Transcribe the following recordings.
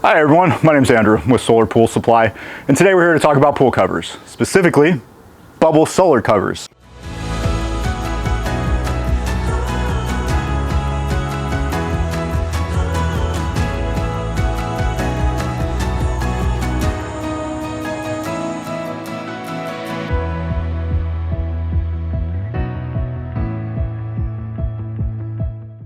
Hi everyone, my name is Andrew with Solar Pool Supply, and today we're here to talk about pool covers, specifically bubble solar covers.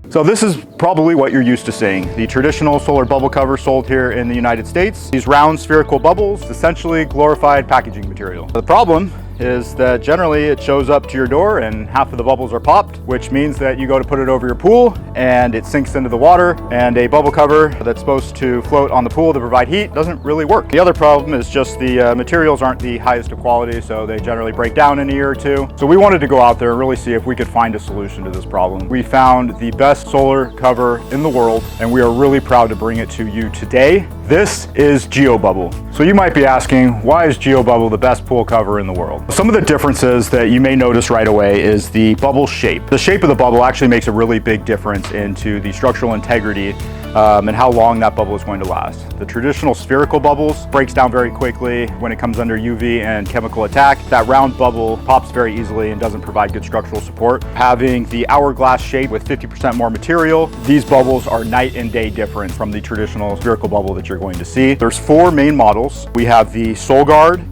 So this is probably what you're used to seeing. The traditional solar bubble cover sold here in the United States. These round spherical bubbles, essentially glorified packaging material. The problem is that generally it shows up to your door and half of the bubbles are popped, which means that you go to put it over your pool and it sinks into the water, and a bubble cover that's supposed to float on the pool to provide heat doesn't really work. The other problem is just the materials aren't the highest of quality, so they generally break down in a year or two. So we wanted to go out there and really see if we could find a solution to this problem. We found the best solar cover in the world, and we are really proud to bring it to you today. This is GeoBubble. So you might be asking, why is GeoBubble the best pool cover in the world? Some of the differences that you may notice right away is the bubble shape. The shape of the bubble actually makes a really big difference into the structural integrity and how long that bubble is going to last. The traditional spherical bubbles breaks down very quickly when it comes under UV and chemical attack. That round bubble pops very easily and doesn't provide good structural support. Having the hourglass shape with 50% more material, these bubbles are night and day different from the traditional spherical bubble that you're going to see. There's four main models. We have the Soul Guard,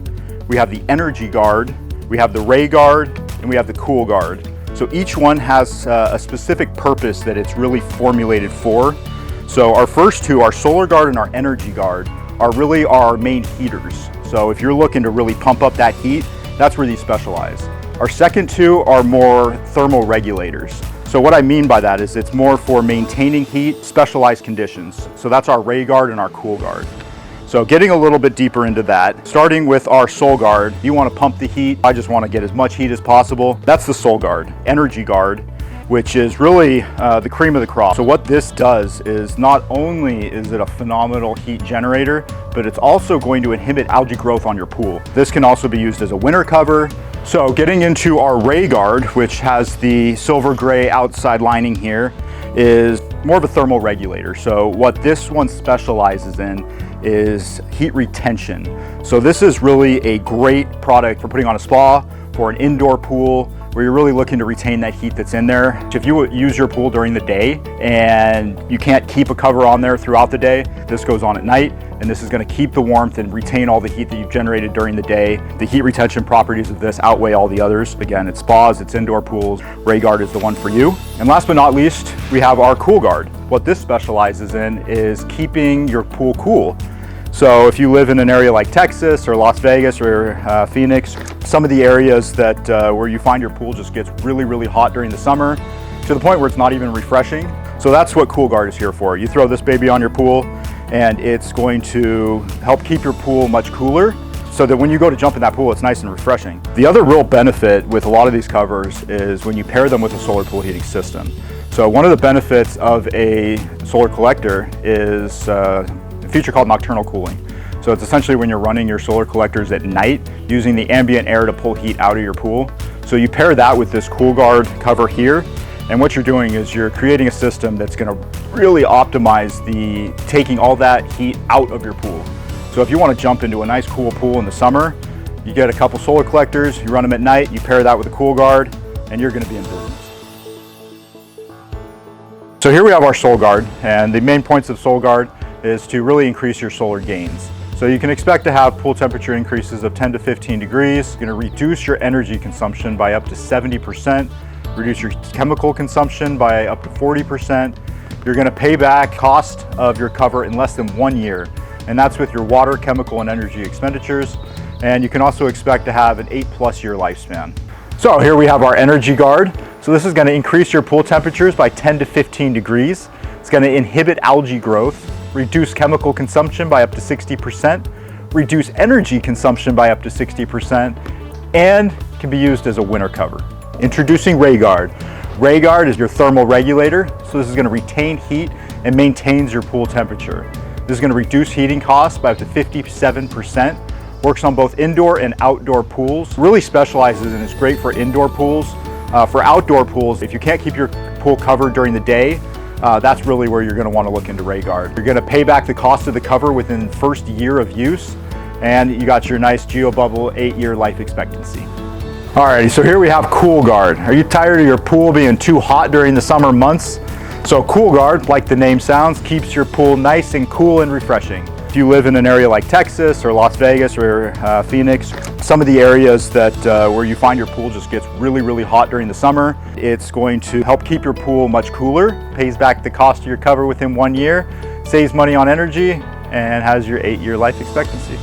we have the Energy Guard, we have the Ray Guard, and we have the Cool Guard. So each one has a specific purpose that it's really formulated for. So our first two, our Solar Guard and our Energy Guard, are really our main heaters. So if you're looking to really pump up that heat, that's where these specialize. Our second two are more thermal regulators. So what I mean by that is it's more for maintaining heat, specialized conditions. So that's our Ray Guard and our Cool Guard. So getting a little bit deeper into that, starting with our Soul Guard, you want to pump the heat. I just want to get as much heat as possible. That's the Soul Guard. Energy Guard, which is really the cream of the crop. So what this does is not only is it a phenomenal heat generator, but it's also going to inhibit algae growth on your pool. This can also be used as a winter cover. So getting into our Ray Guard, which has the silver gray outside lining here, is more of a thermal regulator. So what this one specializes in is heat retention. So this is really a great product for putting on a spa, for an indoor pool, where you're really looking to retain that heat that's in there. If you use your pool during the day and you can't keep a cover on there throughout the day, this goes on at night, and this is gonna keep the warmth and retain all the heat that you've generated during the day. The heat retention properties of this outweigh all the others. Again, it's spas, it's indoor pools. Ray Guard is the one for you. And last but not least, we have our Cool Guard. What this specializes in is keeping your pool cool. So if you live in an area like Texas or Las Vegas or Phoenix, some of the areas that where you find your pool just gets really, really hot during the summer to the point where it's not even refreshing. So that's what Cool Guard is here for. You throw this baby on your pool and it's going to help keep your pool much cooler so that when you go to jump in that pool, it's nice and refreshing. The other real benefit with a lot of these covers is when you pair them with a solar pool heating system. So one of the benefits of a solar collector is feature called nocturnal cooling. So it's essentially when you're running your solar collectors at night using the ambient air to pull heat out of your pool. So you pair that with this Cool Guard cover here, and what you're doing is you're creating a system that's going to really optimize taking all that heat out of your pool. So if you want to jump into a nice cool pool in the summer, you get a couple solar collectors, you run them at night, you pair that with a Cool Guard, and you're going to be in business. So here we have our Soul Guard, and the main points of Soul Guard is to really increase your solar gains. So you can expect to have pool temperature increases of 10 to 15 degrees. It's going to reduce your energy consumption by up to 70%, reduce your chemical consumption by up to 40%. You're going to pay back cost of your cover in less than 1 year, and that's with your water, chemical, and energy expenditures. And you can also expect to have an 8+ year lifespan. So here we have our Energy Guard. So this is going to increase your pool temperatures by 10 to 15 degrees. It's going to inhibit algae growth, reduce chemical consumption by up to 60%, reduce energy consumption by up to 60%, and can be used as a winter cover. Introducing Ray Guard. Ray Guard is your thermal regulator, so this is going to retain heat and maintains your pool temperature. This is going to reduce heating costs by up to 57%, works on both indoor and outdoor pools, really specializes and is great for indoor pools. For outdoor pools, if you can't keep your pool covered during the day, that's really where you're going to want to look into RayGuard. You're going to pay back the cost of the cover within the first year of use, and you got your nice GeoBubble 8-year life expectancy. Alrighty, so here we have CoolGuard. Are you tired of your pool being too hot during the summer months? So CoolGuard, like the name sounds, keeps your pool nice and cool and refreshing. If you live in an area like Texas or Las Vegas or Phoenix, some of the areas that where you find your pool just gets really hot during the summer, it's going to help keep your pool much cooler, pays back the cost of your cover within 1 year, saves money on energy, and has your 8-year life expectancy.